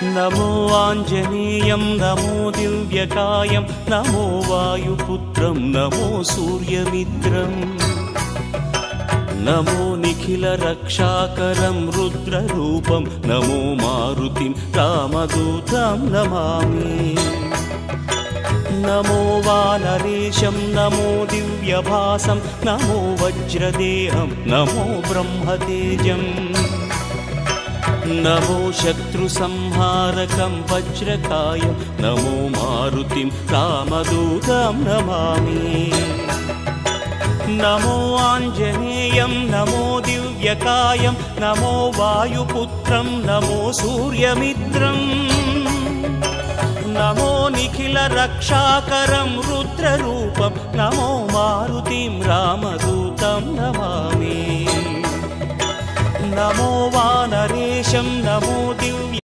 नमो आञ्जनेयं नमो दिव्यकायं नमो वायुपुत्रं नमो सूर्यमित्रम् नमो निखिलरक्षाकरं रुद्ररूपं नमो मारुतिं रामदूतं Namami नमो वानरेशं नमो दिव्यभासं नमो वज्रदेहं नमो ब्रह्मतेजम् नमो शत्रुसंहारकं वज्रकायं नमो मारुतिं रामदूतं Namami नमो आञ्जनेयं नमो दिव्यकायं नमो वायुपुत्रं नमो सूर्यमित्रम् नमो निखिलरक्षाकरं रुद्ररूपं नमो मारुतिं रामदूतं Namami नमो वानरेशं नमो Divya